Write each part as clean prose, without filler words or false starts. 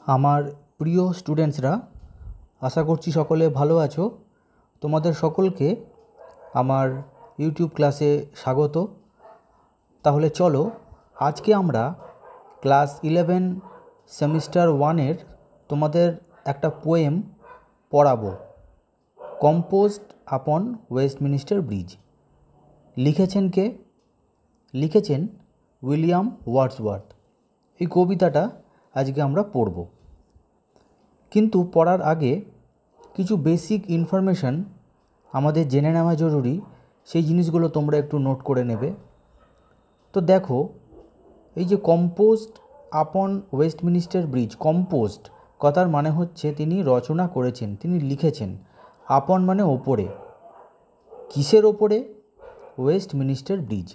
আমার প্রিয় স্টুডেন্টসরা, আশা করছি সকলে ভালো আছো। তোমাদের সকলকে আমার ইউটিউব ক্লাসে স্বাগত। তাহলে চলো আজকে আমরা ক্লাস 11 সেমিস্টার 1-এর তোমাদের একটা পোয়েম পড়াবো, কম্পোজড আপন ওয়েস্টমিনিস্টার ব্রিজ। লিখেছেন কে? লিখেছেন উইলিয়াম ওয়ার্ডসওয়ার্থ। এই কবিতাটা আজকে আমরা পড়ব, কিন্তু পড়ার আগে কিছু বেসিক ইনফরমেশান আমাদের জেনে নেওয়া জরুরি। সেই জিনিসগুলো তোমরা একটু নোট করে নেবে। তো দেখো, এই যে কম্পোজড আপন ওয়েস্টমিনিস্টার ব্রিজ, কম্পোজড কথার মানে হচ্ছে তিনি রচনা করেছেন, তিনি লিখেছেন। আপন মানে ওপরে। কিসের ওপরে? Westminster bridge.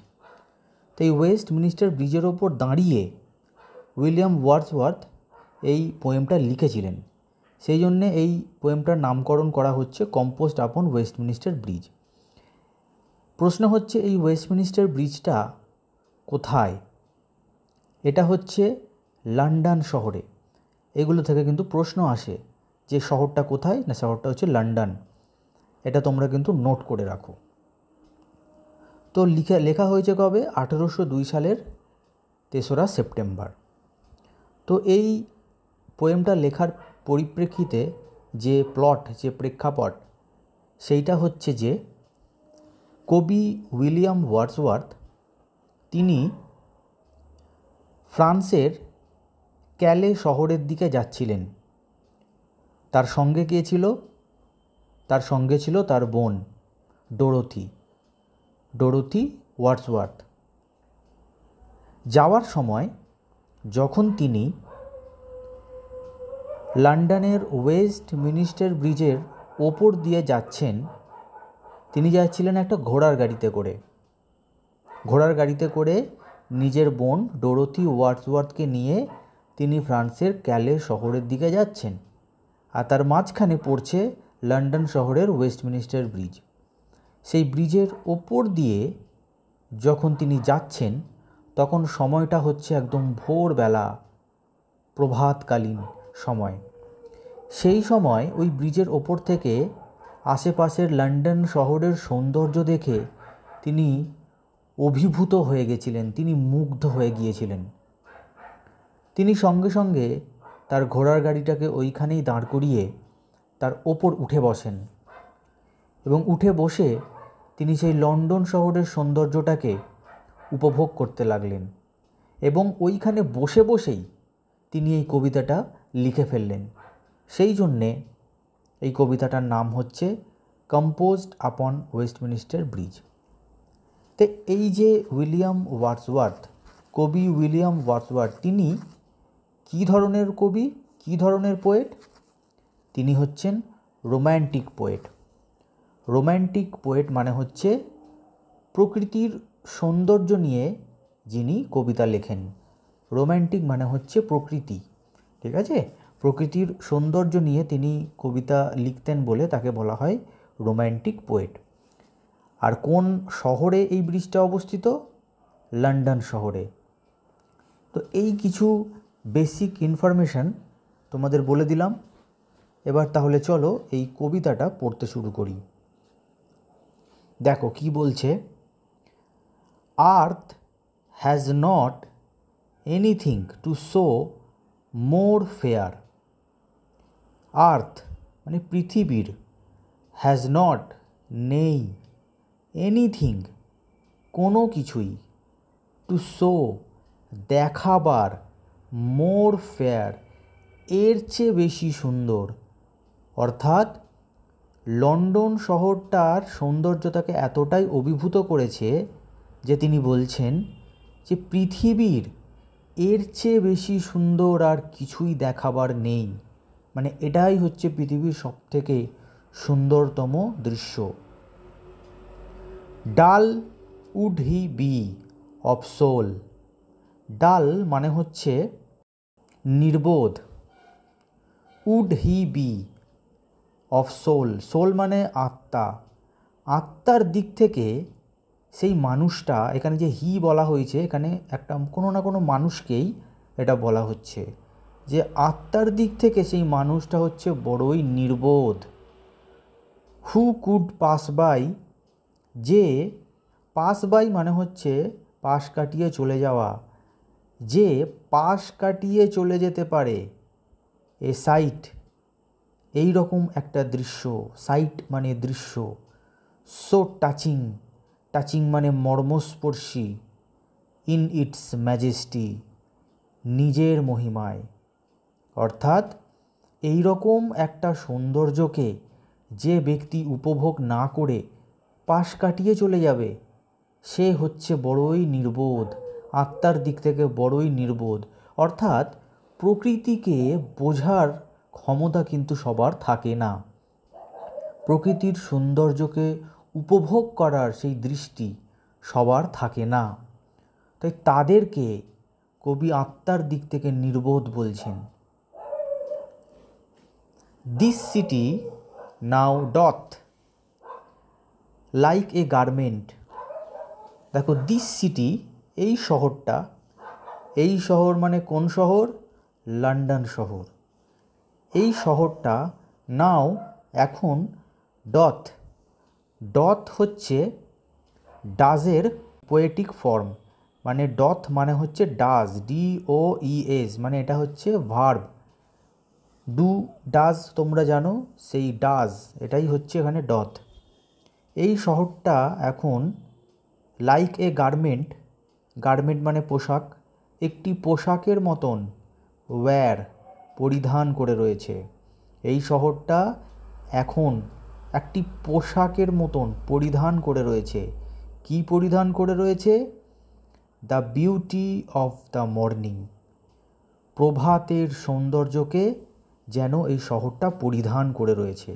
তো এই ওয়েস্টমিনিস্টার ব্রিজের ওপর দাঁড়িয়ে উইলিয়াম ওয়ার্ডসওয়ার্থ এই পোয়েমটা লিখেছিলেন। সেই জন্যে এই পোয়েমটার নামকরণ করা হচ্ছে কম্পোজড আপন ওয়েস্টমিনিস্টার ব্রিজ। প্রশ্ন হচ্ছে, এই ওয়েস্টমিনিস্টার ব্রিজটা কোথায়? এটা হচ্ছে লন্ডন শহরে। এগুলো থেকে কিন্তু প্রশ্ন আসে যে শহরটা কোথায়, না শহরটা হচ্ছে লন্ডন। এটা তোমরা কিন্তু নোট করে রাখো। তো লেখা হয়েছে কবে? 1802 সালের 3রা সেপ্টেম্বর। তো এই পোয়েমটা লেখার পরিপ্রেক্ষিতে যে প্লট, যে প্রেক্ষাপট, সেইটা হচ্ছে যে কবি উইলিয়াম ওয়ার্ডসওয়ার্থ তিনি ফ্রান্সের ক্যালে শহরের দিকে যাচ্ছিলেন। তার সঙ্গে কে ছিল? তার সঙ্গে ছিল তার বোন ডোরোথি ওয়ার্ডসওয়ার্থ। যাওয়ার সময় যখন তিনি লন্ডনের ওয়েস্টমিনিস্টার ব্রিজের ওপর দিয়ে যাচ্ছেন, তিনি যাচ্ছিলেন একটা ঘোড়ার গাড়িতে করে নিজের বোন ডোরোথি ওয়ার্ডসওয়ার্থকে নিয়ে তিনি ফ্রান্সের ক্যালে শহরের দিকে যাচ্ছেন। আর তার মাঝখানে পড়ছে লন্ডন শহরের ওয়েস্টমিনিস্টার ব্রিজ। সেই ব্রিজের ওপর দিয়ে যখন তিনি যাচ্ছেন, তখন সময়টা হচ্ছে একদম ভোরবেলা, প্রভাতকালীন সময়। সেই সময় ওই ব্রিজের ওপর থেকে আশেপাশের লন্ডন শহরের সৌন্দর্য দেখে তিনি অভিভূত হয়ে গেছিলেন, তিনি মুগ্ধ হয়ে গিয়েছিলেন। তিনি সঙ্গে সঙ্গে তার ঘোড়ার গাড়িটাকে ওইখানেই দাঁড় করিয়ে তার ওপর উঠে বসেন এবং উঠে বসে তিনি সেই লন্ডন শহরের সৌন্দর্যটাকে উপভোগ করতে লাগলেন। এবং ওইখানে বসে বসেই তিনি এই কবিতাটা লিখে ফেললেন। সেই জন্যে এই কবিতাটার নাম হচ্ছে কম্পোজড আপন ওয়েস্টমিনিস্টার ব্রিজ। তো এই যে কবি উইলিয়াম ওয়ার্ডসওয়ার্থ, তিনি কী ধরনের কবি, কী ধরনের পোয়েট? তিনি হচ্ছেন রোম্যান্টিক পোয়েট। রোম্যান্টিক পোয়েট মানে হচ্ছে প্রকৃতির সৌন্দর্য নিয়ে যিনি কবিতা লেখেন। রোম্যান্টিক মানে হচ্ছে প্রকৃতি, ঠিক আছে? প্রকৃতির সৌন্দর্য নিয়ে তিনি কবিতা লিখতেন বলে তাকে বলা হয় রোম্যান্টিক পোয়েট। আর কোন শহরে এই ব্রিজটা অবস্থিত? লন্ডন শহরে। তো এই কিছু বেসিক ইনফরমেশান তোমাদের বলে দিলাম। এবার তাহলে চলো এই কবিতাটা পড়তে শুরু করি। দেখো কি বলছে। Earth has not anything to show more fair. Earth মানে পৃথিবীর, হ্যাজ নট নেই, এনিথিং কোনো কিছুই, টু শো দেখাবার, মোর ফেয়ার এর চেয়ে বেশি সুন্দর। অর্থাৎ লন্ডন শহরটার সৌন্দর্য তাকে এতটাই অভিভূত করেছে যে তিনি বলছেন যে পৃথিবীর এর চেয়ে বেশি সুন্দর আর কিছুই দেখাবার নেই। মানে এটাই হচ্ছে পৃথিবীর সবথেকে সুন্দরতম দৃশ্য। Dull would he be of soul. Dull মানে হচ্ছে নির্বোধ। Would he be of soul, soul মানে আত্মা। আত্মার দিক থেকে সেই মানুষটা, এখানে যে হি বলা হয়েছে, এখানে একটা কোনো না কোনো মানুষকেই এটা বলা হচ্ছে যে আত্মার দিক থেকে সেই মানুষটা হচ্ছে বড়ই নির্বোধ। হু কুড পাস বাই, যে পাস বাই মানে হচ্ছে পাশ কাটিয়ে চলে যাওয়া, যে পাশ কাটিয়ে চলে যেতে পারে। এ সাইট, এই রকম একটা দৃশ্য, সাইট মানে দৃশ্য। সো টাচিং, টাচিং মানে মর্মস্পর্শী। ইন ইটস ম্যাজেস্টি, নিজের মহিমায়। অর্থাৎ এই রকম একটা সৌন্দর্যকে যে ব্যক্তি উপভোগ না করে পাশ কাটিয়ে চলে যাবে, সে হচ্ছে বড়ই নির্বোধ, আত্মার দিক থেকে বড়ই নির্বোধ। অর্থাৎ প্রকৃতিকে বোঝার ক্ষমতা কিন্তু সবার থাকে না। প্রকৃতির সৌন্দর্যকে উপভোগ করার সেই দৃষ্টি সবার থাকে না। তাই তাদেরকে কবি আত্মার দিক থেকে নির্বোধ বলছেন। This city now ডথ like a garment. দেখো, দিস সিটি, এই শহরটা, এই শহর মানে কোন শহর? লন্ডন শহর। এই শহরটা নাও এখন, ডথ, ডথ হচ্ছে ডাজের পোয়েটিক ফর্ম, মানে ডথ মানে হচ্ছে ডাজ, DOES, মানে এটা হচ্ছে ভার্ব। ডু ডাজ তোমরা জানো, সেই ডাজ এটাই হচ্ছে এখানে ডথ। এই শহরটা এখন লাইক এ গার্মেন্ট, গার্মেন্ট মানে পোশাক, একটি পোশাকের মতন, ওয়্যার পরিধান করে রয়েছে। এই শহরটা এখন একটি পোশাকের মতন পরিধান করে রয়েছে। কি পরিধান করে রয়েছে? The beauty of the morning, প্রভাতের সৌন্দর্যকে যেন এই শহরটা পরিধান করে রয়েছে।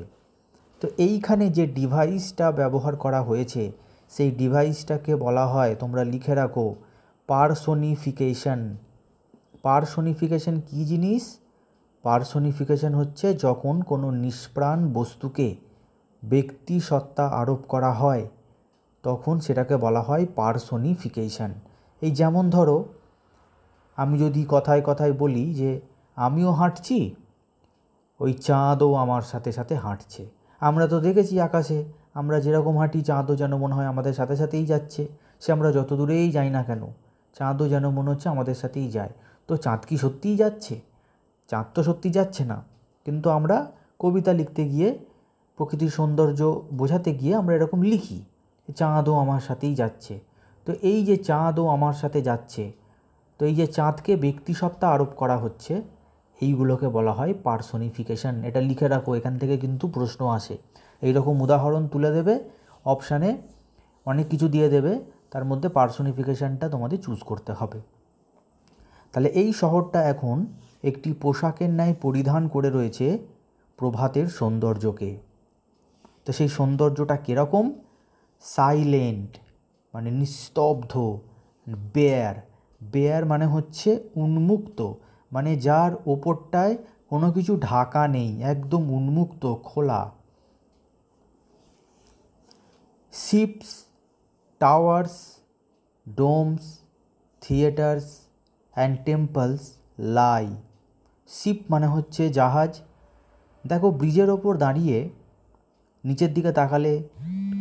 তো এইখানে যে ডিভাইসটা ব্যবহার করা হয়েছে, সেই ডিভাইসটাকে বলা হয়, তোমরা লিখে রাখো, পার্সোনিফিকেশন। পার্সোনিফিকেশন কী জিনিস? পার্সোনিফিকেশন হচ্ছে যখন কোনো নিষ্প্রাণ বস্তুকে ব্যক্তি সত্তা আরোপ করা হয়, তখন সেটাকে বলা হয় পার্সোনিফিকেশন। এই যেমন ধরো, আমি যদি কথায় কথায় বলি যে আমিও হাঁটছি, ওই চাঁদও আমার সাথে সাথে হাঁটছে। আমরা তো দেখেছি আকাশে, আমরা যেরকম হাঁটি, চাঁদও যেন মনে হয় আমাদের সাথে সাথেই যাচ্ছে। সে আমরা যত দূরেই যাই না কেন, চাঁদও যেন মনে হচ্ছে আমাদের সাথেই যায়। তো চাঁদ কি সত্যিই যাচ্ছে? চাঁদ তো সত্যি যাচ্ছে না, কিন্তু আমরা কবিতা লিখতে গিয়ে, প্রকৃতির সৌন্দর্য বোঝাতে গিয়ে আমরা এরকম লিখি, চাঁদও আমার সাথেই যাচ্ছে। তো এই যে চাঁদও আমার সাথে যাচ্ছে, তো এই যে চাঁদকে ব্যক্তিসত্তা আরোপ করা হচ্ছে, এইগুলোকে বলা হয় পার্সোনিফিকেশন। এটা লিখে রাখো, এখান থেকে কিন্তু প্রশ্ন আসে। এই রকম উদাহরণ তুলে দেবে, অপশানে অনেক কিছু দিয়ে দেবে, তার মধ্যে পার্সোনিফিকেশনটা তোমাদের চুজ করতে হবে। তাহলে এই শহরটা এখন একটি পোশাকের ন্যায় পরিধান করে রয়েছে প্রভাতের সৌন্দর্যকে। তো সেই সৌন্দর্যটা কীরকম? সাইলেন্ট মানে নিস্তব্ধ, বেয়ার, বেয়ার মানে হচ্ছে উন্মুক্ত, মানে যার ওপরটায় কোনো কিছু ঢাকা নেই, একদম উন্মুক্ত, খোলা। Ships, towers, domes, theatres and temples lie. Ship মানে হচ্ছে জাহাজ। দেখো, ব্রিজের ওপর দাঁড়িয়ে নিচের দিকে তাকালে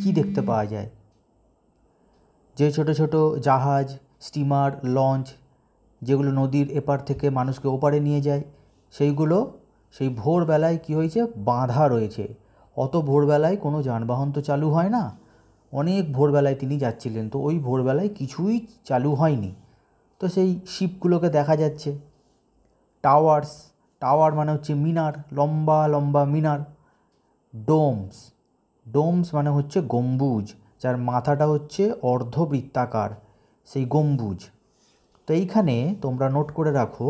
কি দেখতে পাওয়া যায়? যে ছোট ছোট জাহাজ, স্টিমার, লঞ্চ, যেগুলো নদীর এপার থেকে মানুষকে ওপারে নিয়ে যায়, সেইগুলো সেই ভোরবেলায় কী হয়েছে? বাঁধা রয়েছে। অত ভোরবেলায় কোনো যানবাহন তো চালু হয় না, অনেক ভোরবেলায় তিনি যাচ্ছিলেন, তো ওই ভোরবেলায় কিছুই চালু হয়নি, তো সেই শিপগুলোকে দেখা যাচ্ছে। টাওয়ার্স, টাওয়ার মানে হচ্ছে মিনার, লম্বা লম্বা মিনার। ডোমস, ডোমস মানে হচ্ছে গম্বুজ, যার মাথাটা হচ্ছে অর্ধবৃত্তাকার, সেই গম্বুজ। তো এইখানে তোমরা নোট করে রাখো,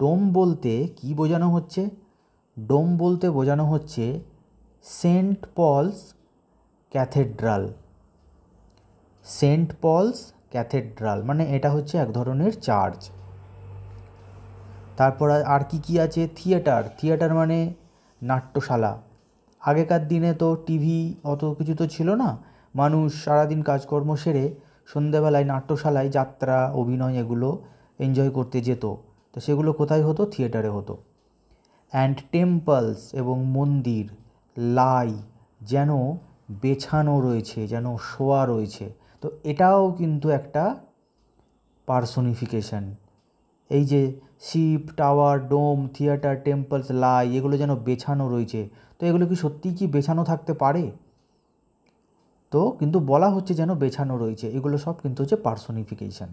ডোম বলতে কি বোঝানো হচ্ছে? ডোম বলতে বোঝানো হচ্ছে saint Paul's cathedral. Saint Paul's cathedral মানে এটা হচ্ছে এক ধরনের চার্চ। তারপর আর কি কি আছে? থিয়েটার, থিয়েটার মানে নাট্যশালা। আগেকার দিনে তো টিভি অত কিছু তো ছিল না, মানুষ সারাদিন কাজকর্ম সেরে সন্ধেবেলায় নাট্যশালায় যাত্রা, অভিনয় এগুলো এনজয় করতে যেত। তো সেগুলো কোথায় হতো? থিয়েটারে হতো। অ্যান্ড টেম্পলস এবং মন্দির লাই যেন বেছানো রয়েছে, যেন শোয়া রয়েছে। তো এটাও কিন্তু একটা পার্সোনিফিকেশন। এই যে শিপ, টাওয়ার, ডোম, থিয়েটার, টেম্পলস, লাই এগুলো যেন বেছানো রয়েছে, তো এগুলো কি সত্যিই কি বেছানো থাকতে পারে? তো কিন্তু বলা হচ্ছে যেন বেছানো রয়েছে, এগুলো সব কিন্তু হচ্ছে personification.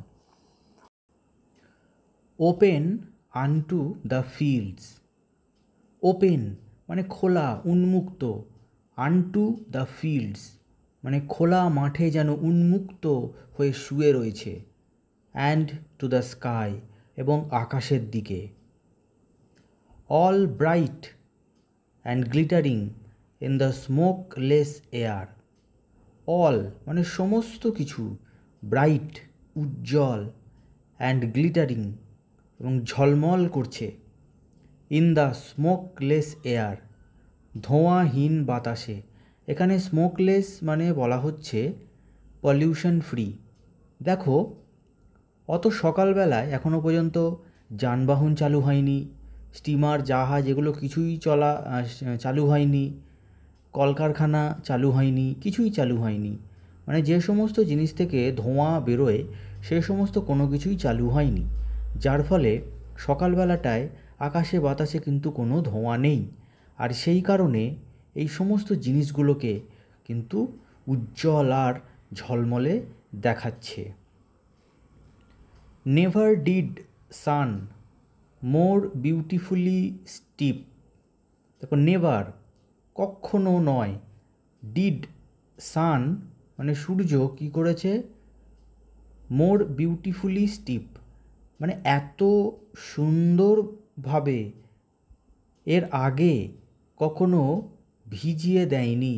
Open আনটু the fields, open মানে খোলা, উন্মুক্ত, আনটু দ্য ফিল্ডস মানে খোলা মাঠে যেন উন্মুক্ত হয়ে শুয়ে রয়েছে, অ্যান্ড টু দ্য স্কাই এবং আকাশের দিকে। All bright and glittering in the smokeless air, all মানে সমস্ত কিছু, ব্রাইট উজ্জ্বল, অ্যান্ড গ্লিটারিং এবং ঝলমল করছে, ইন দ্য স্মোকলেস এয়ার ধোঁয়াহীন বাতাসে। এখানে স্মোকলেস মানে বলা হচ্ছে পলিউশন ফ্রি। দেখো, অত সকালবেলায় এখনও পর্যন্ত যানবাহন চালু হয়নি, স্টিমার, জাহাজ এগুলো কিছুই চালু হয়নি, কলকারখানা চালু হয়নি, কিছুই চালু হয়নি। মানে যে সমস্ত জিনিস থেকে ধোঁয়া বেরোয় সে সমস্ত কোনো কিছুই চালু হয়নি, যার ফলে সকালবেলাটায় আকাশে বাতাসে কিন্তু কোনো ধোঁয়া নেই। আর সেই কারণে এই সমস্ত জিনিসগুলোকে কিন্তু উজ্জ্বল আর ঝলমলে দেখাচ্ছে। Never did sun more beautifully steep, দেখো নেভার কখনো নয়, ডিড সান মানে সূর্য কী করেছে, মোর বিউটিফুলি স্টিপ মানে এত সুন্দরভাবে এর আগে কখনো ভিজিয়ে দেয়নি।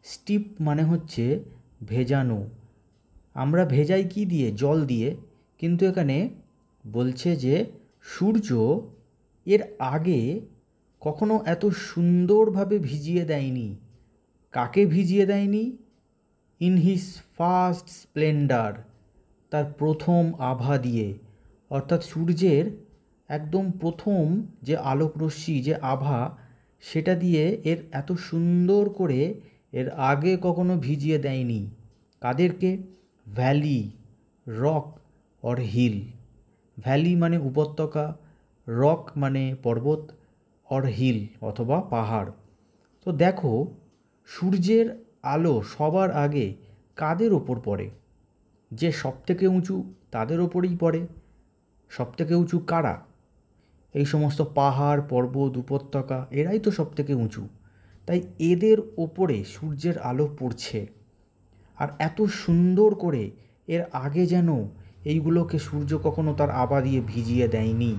স্টিপ মানে হচ্ছে ভেজানো, আমরা ভেজাই কি দিয়ে? জল দিয়ে। কিন্তু এখানে বলছে যে সূর্য এর আগে কখনো এত সুন্দরভাবে ভিজিয়ে দেয়নি। কাকে ভিজিয়ে দেয়নি? ইন হিজ ফার্স্ট স্প্লেন্ডার, তার প্রথম আভা দিয়ে। অর্থাৎ সূর্যের একদম প্রথম যে আলোকরশ্মি, যে আভা, সেটা দিয়ে এর এত সুন্দর করে এর আগে কখনো ভিজিয়ে দেয়নি। কাদেরকে? Valley, rock or hill. Valley মানে উপত্যকা, রক মানে পর্বত, অর হিল অথবা পাহাড়। তো দেখো, সূর্যের আলো সবার আগে কাদের ওপর পড়ে? যে সবথেকে উঁচু তাদের ওপরেই পড়ে। সবথেকে উঁচু কারা? এই সমস্ত পাহাড়, পর্বত, উপত্যকা, এরাই তো সবথেকে উঁচু। তাই এদের ওপরে সূর্যের আলো পড়ছে। আর এত সুন্দর করে এর আগে যেন এইগুলোকে সূর্য কখনো তার আভা দিয়ে ভিজিয়ে দেয়নি।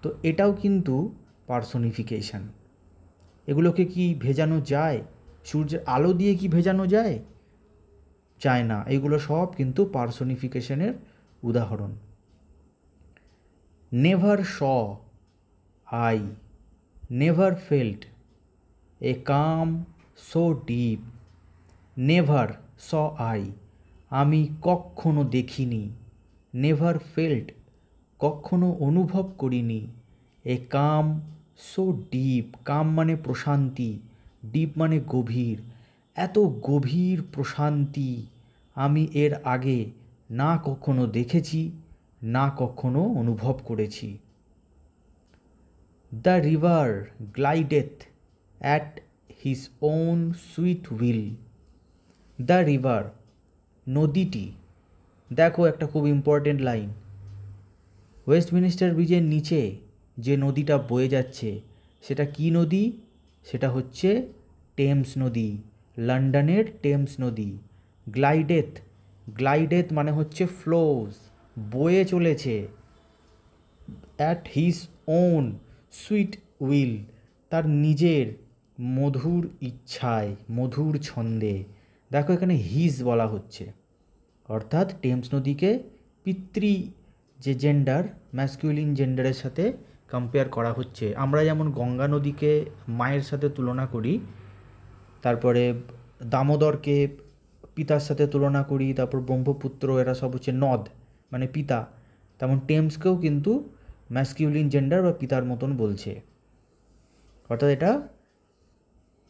তো এটাও কিন্তু পার্সোনিফিকেশন। এগুলোকে কি ভেজানো যায়? সূর্যের আলো দিয়ে কি ভেজানো যায়? যায় না। এগুলো সব কিন্তু পার্সোনিফিকেশনের উদাহরণ। Never saw I, never felt a calm so deep. Never saw I আমি কখনো দেখিনি, নেভার ফেল্ট কখনো অনুভব করিনি, এ কাম সো ডিপ, কাম মানে প্রশান্তি, ডিপ মানে গভীর, এত গভীর প্রশান্তি আমি এর আগে না কখনো দেখেছি, না কখনো অনুভব করেছি। The river glideth at his own sweet will. The river নদীটি, দেখো একটা খুব ইম্পর্টেন্ট লাইন, ওয়েস্টমিনিস্টার ব্রিজের নিচে যে নদীটা বয়ে যাচ্ছে সেটা কি নদী? সেটা হচ্ছে টেমস নদী, লন্ডনের টেমস নদী। গ্লাইডেথ, গ্লাইডেথ মানে হচ্ছে ফ্লোজ, বয়ে চলেছে। At his own sweet will তার নিজের মধুর ইচ্ছায়, মধুর ছন্দে। দেখো এখানে হিজ বলা হচ্ছে, অর্থাৎ টেমস নদীকে পিতৃ যে জেন্ডার, ম্যাসকিউলিন জেন্ডারের সাথে কম্পেয়ার করা হচ্ছে। আমরা যেমন গঙ্গা নদীকে মায়ের সাথে তুলনা করি, তারপরে দামোদরকে পিতার সাথে তুলনা করি, তারপর ব্রহ্মপুত্র, এরা সব হচ্ছে নদ মানে পিতা, তেমন টেমসকেও কিন্তু ম্যাসকিউলিন জেন্ডার বা পিতার মতন বলছে, অর্থাৎ এটা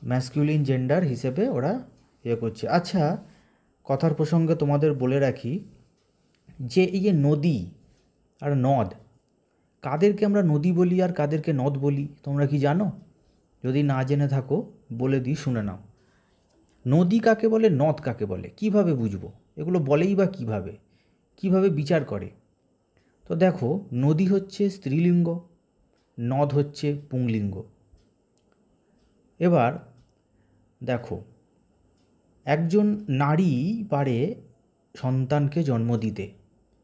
ম্যাসকিউলিন জেন্ডার হিসেবে ওরা করছে। আচ্ছা, কথার প্রসঙ্গে তোমাদের বলে রাখি যে এই যে নদী আর নদ, কাদেরকে আমরা নদী বলি আর কাদেরকে নদ বলি তোমরা কি জানো? যদি না জেনে থাকো বলে দিই, শুনে নাও। নদী কাকে বলে, নদ কাকে বলে, কিভাবে বুঝবো? এগুলো বলেই বা কিভাবে বিচার করে? তো দেখো, নদী হচ্ছে স্ত্রীলিঙ্গ, নদ হচ্ছে পুংলিঙ্গ। এবার দেখো, একজন নারী পারে সন্তানকে জন্ম দিতে,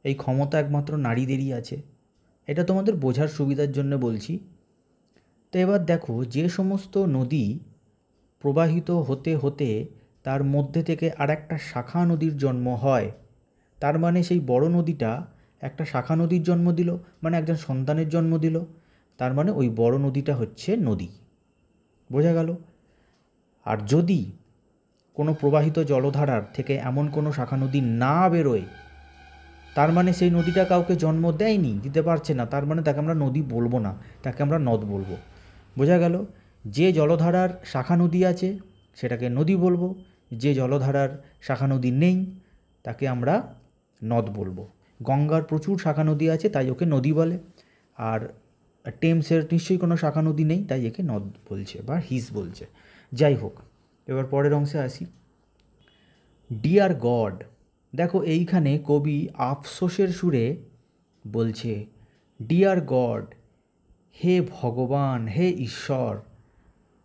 এই ক্ষমতা একমাত্র নারীদেরই আছে। এটা তোমাদের বোঝার সুবিধার জন্য বলছি। তো এবার দেখো, যে সমস্ত নদী প্রবাহিত হতে হতে তার মধ্যে থেকে আর একটা শাখা নদীর জন্ম হয়, তার মানে সেই বড় নদীটা একটা শাখা নদীর জন্ম দিল, মানে একজন সন্তানের জন্ম দিল, তার মানে ওই বড় নদীটা হচ্ছে নদী। বোঝা গেল? আর যদি কোনো প্রবাহিত জলধারার থেকে এমন কোনো শাখা নদী না বেরোয়, তার মানে সেই নদীটা কাউকে জন্ম দেয়নি, দিতে পারছে না, তার মানে তাকে আমরা নদী বলবো না, তাকে আমরা নদ বলবো। বোঝা গেল? যে জলধারার শাখা নদী আছে সেটাকে নদী বলবো, যে জলধারার শাখা নদী নেই তাকে আমরা নদ বলবো। গঙ্গার প্রচুর শাখা নদী আছে তাই ওকে নদী বলে, আর টেমসের নিশ্চয়ই কোনো শাখা নদী নেই তাই একে নদ বলছে বা হিস বলছে। যাই হোক, এবার পরের অংশে আসি। ডিয়ার গড, দেখো এইখানে কবি আফসোসের সুরে বলছে, ডিয়ার গড, হে ভগবান, হে ঈশ্বর,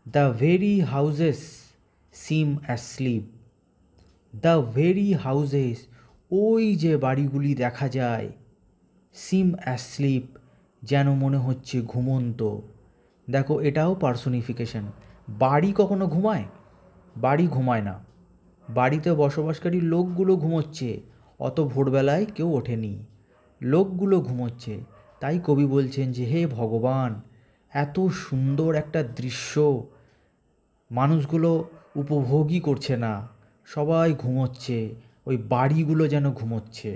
the very houses SIM asleep, the very houses, ওই যে বাড়িগুলি দেখা যায়, সিম অ্যাসলিপ, যেন মনে হচ্ছে ঘুমন্ত। দেখো, এটাও পার্সোনিফিকেশন। বাড়ি কখনো ঘুমায়? বাড়ি ঘুমায় না, বাড়িতে বসবাসকারী লোকগুলো ঘুমোচ্ছে, অত ভোরবেলায় কেউ ওঠেনি, লোকগুলো ঘুমোচ্ছে। তাই কবি বলছেন যে হে ভগবান, এত সুন্দর একটা দৃশ্য মানুষগুলো উপভোগই করছে না, সবাই ঘুমোচ্ছে, ওই বাড়িগুলো যেন ঘুমোচ্ছে।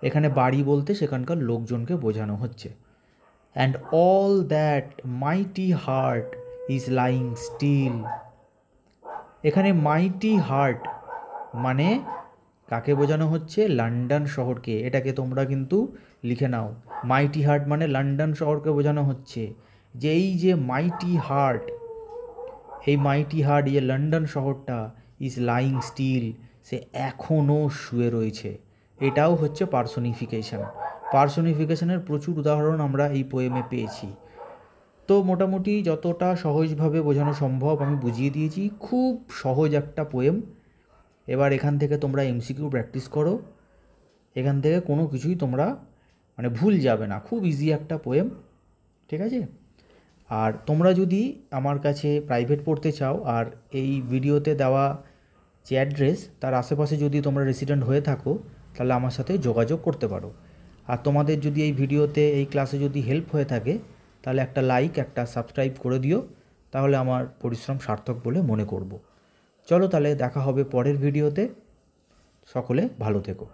এখানে বাড়ি বলতে সেখানকার লোকজনকে বোঝানো হচ্ছে। And all that mighty heart is lying still. এখানে মাইটি হার্ট মানে কাকে বোঝানো হচ্ছে? লন্ডন শহরকে। এটাকে তোমরা কিন্তু লিখে নাও, মাইটি হার্ট মানে লন্ডন শহরকে বোঝানো হচ্ছে। যে এই যে মাইটি হার্ট, এই মাইটি হার্ট, এই লন্ডন শহরটা ইজ লাইং স্টিল, সে এখনও শুয়ে রয়েছে। এটাও হচ্ছে পার্সোনিফিকেশন। পার্সোনিফিকেশনের প্রচুর উদাহরণ আমরা এই পোয়েমে পেয়েছি। তো মোটামুটি যতটা সহজভাবে বোঝানো সম্ভব আমি বুঝিয়ে দিয়েছি। খুব সহজ একটা পোয়েম। এবার এখান থেকে তোমরা এমসিকিউ প্র্যাকটিস করো, এখান থেকে কোনো কিছুই তোমরা মানে ভুল যাবে না। খুব ইজি একটা পোয়েম, ঠিক আছে? আর তোমরা যদি আমার কাছে প্রাইভেট পড়তে চাও, আর এই ভিডিওতে দেওয়া যে অ্যাড্রেস তার আশেপাশে যদি তোমরা রেসিডেন্ট হয়ে থাকো, তাহলে আমার সাথে যোগাযোগ করতে পারো। আর তোমাদের যদি এই ভিডিওতে, এই ক্লাসে যদি হেল্প হয়ে থাকে, তাহলে একটা লাইক, একটা সাবস্ক্রাইব করে দিও, তাহলে আমার পরিশ্রম সার্থক বলে মনে করব। চলো তাহলে দেখা হবে পরের ভিডিওতে। সকলে ভালো থেকো।